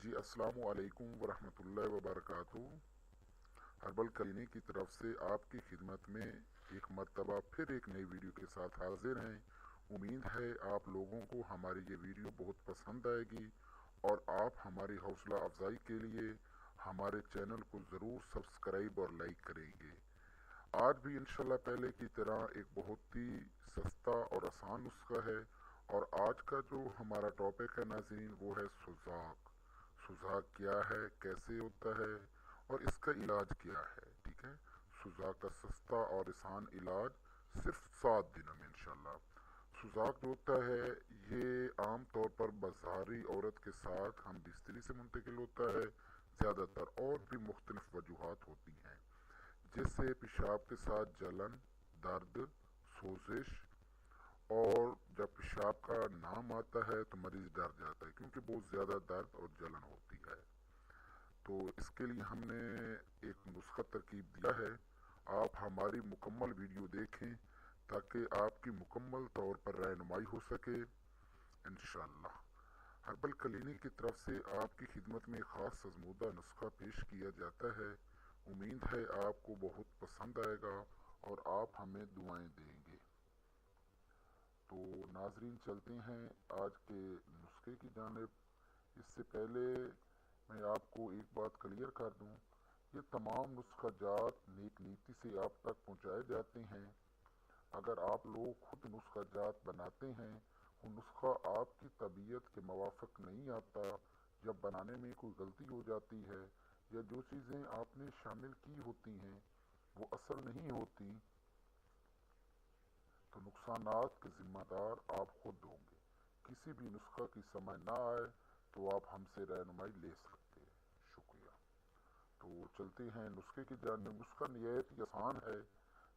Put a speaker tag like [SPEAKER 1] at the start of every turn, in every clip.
[SPEAKER 1] جی السلام علیکم ورحمۃ اللہ وبرکاتہ۔ ہربل کلینک کی طرف سے آپ کی خدمت میں ایک مرتبہ پھر ایک نئی ویڈیو کے ساتھ حاضر ہیں۔ امید ہے آپ لوگوں کو ہماری یہ ویڈیو بہت پسند آئے گی اور آپ ہماری حوصلہ افزائی کے لیے ہمارے چینل کو ضرور سبسکرائب اور لائک کریں گے۔ آج بھی انشاءاللہ پہلے کی طرح ایک بہت ہی سستا اور آسان نسخہ ہے، اور آج کا جو ہمارا ٹاپک ہے ناظرین وہ ہے سوزاک۔ سوزاک کیا ہے، کیسے ہوتا ہے اور اس کا علاج کیا ہے، ٹھیک ہے۔ سوزاک کا سستا اور آسان علاج صرف 7 دنوں میں انشاءاللہ۔ سوزاک جو ہوتا ہے یہ عام طور پر بظاہری عورت کے ساتھ ہم بستری سے منتقل ہوتا ہے زیادہ تر، اور بھی مختلف وجوہات ہوتی ہیں جیسے پیشاب کے ساتھ جلن، درد، سوزش، اور جب پیشاب کا نام آتا ہے تو مریض ڈر جاتا ہے کیونکہ بہت زیادہ درد اور جلن ہوتی ہے۔ تو اس کے لیے ہم نے ایک نسخہ ترکیب دیا ہے، آپ ہماری مکمل ویڈیو دیکھیں تاکہ آپ کی مکمل طور پر رہنمائی ہو سکے انشاءاللہ۔ ہربل کلینک کی طرف سے آپ کی خدمت میں خاص آزمودہ نسخہ پیش کیا جاتا ہے۔ امید ہے آپ کو بہت پسند آئے گا اور آپ ہمیں دعائیں دیں گے۔ تو ناظرین چلتے ہیں آج کے نسخے کی جانب۔ اس سے پہلے میں آپ کو ایک بات کلیئر کر دوں، یہ تمام نسخہ جات نیک نیتی سے آپ تک پہنچائے جاتے ہیں۔ اگر آپ لوگ خود نسخہ جات بناتے ہیں، وہ نسخہ آپ کی طبیعت کے موافق نہیں آتا، جب بنانے میں کوئی غلطی ہو جاتی ہے یا جو چیزیں آپ نے شامل کی ہوتی ہیں وہ اصل نہیں ہوتی، تو نقصانات کے ذمہ دار آپ خود ہوں گے۔ کسی بھی نسخہ کی سمجھ نہ آئے تو آپ ہم سے رہنمائی لے سکتے ہیں۔ شکریہ۔ تو چلتے ہیں نسخے کی جانب۔ نسخہ نہایت ہی آسان ہے،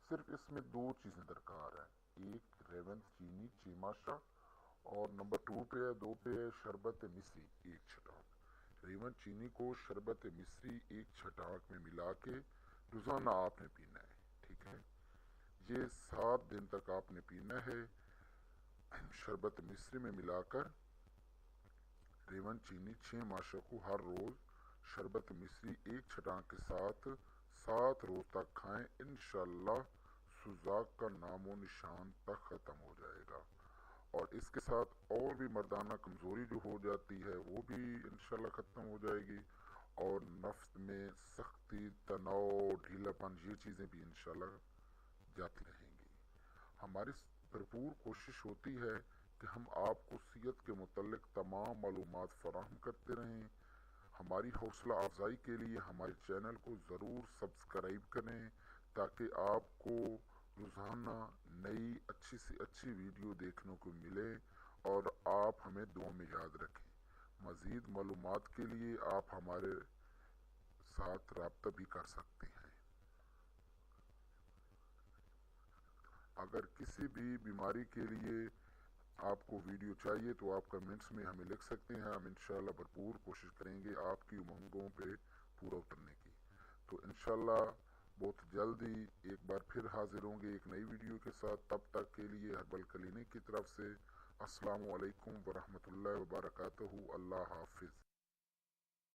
[SPEAKER 1] صرف اس میں 2 چیزیں درکار ہیں، ایک ریونت چینی 6 ماشا، اور نمبر 2 پہ ہے شربت مصری 1 چھٹاک۔ ریون چینی کو شربت مصری 1 چھٹاک میں ملا کے روزانہ آپ نے پینا ہے، ٹھیک ہے۔ یہ 7 دن تک آپ نے پینا ہے۔ شربت مصری میں ملا کر ریون چینی 6 ماشا کو ہر روز شربت مصری 1 چھٹاک کے ساتھ 7 روز تک کھائیں، انشاءاللہ سوزاک کا نام و نشان تک ختم ہو جائے گا، اور اس کے ساتھ اور بھی مردانہ کمزوری جو ہو جاتی ہے وہ بھی انشاءاللہ ختم ہو جائے گی، اور نفس میں سختی، تناؤ، ڈھیلا پن، یہ چیزیں بھی انشاءاللہ جاتی رہیں گی۔ ہماری بھرپور کوشش ہوتی ہے کہ ہم آپ کو صحت کے متعلق تمام معلومات فراہم کرتے رہیں۔ ہماری حوصلہ افزائی کے لیے ہمارے چینل کو ضرور سبسکرائب کریں تاکہ آپ کو روزانہ نئی اچھی سے اچھی ویڈیو دیکھنے کو ملے، اور آپ ہمیں دعا میں یاد رکھیں۔ مزید معلومات کے لیے آپ ہمارے ساتھ رابطہ بھی کر سکتے ہیں۔ اگر کسی بھی بیماری کے لیے آپ کو ویڈیو چاہیے تو آپ کمنٹس میں ہمیں لکھ سکتے ہیں، ہم انشاءاللہ بھرپور کوشش کریں گے آپ کی امنگوں پہ پورا اترنے کی۔ تو انشاءاللہ بہت جلدی ایک بار پھر حاضر ہوں گے ایک نئی ویڈیو کے ساتھ۔ تب تک کے لیے ہربل کلینک کی طرف سے السلام علیکم ورحمۃ اللہ وبرکاتہ۔ اللہ حافظ۔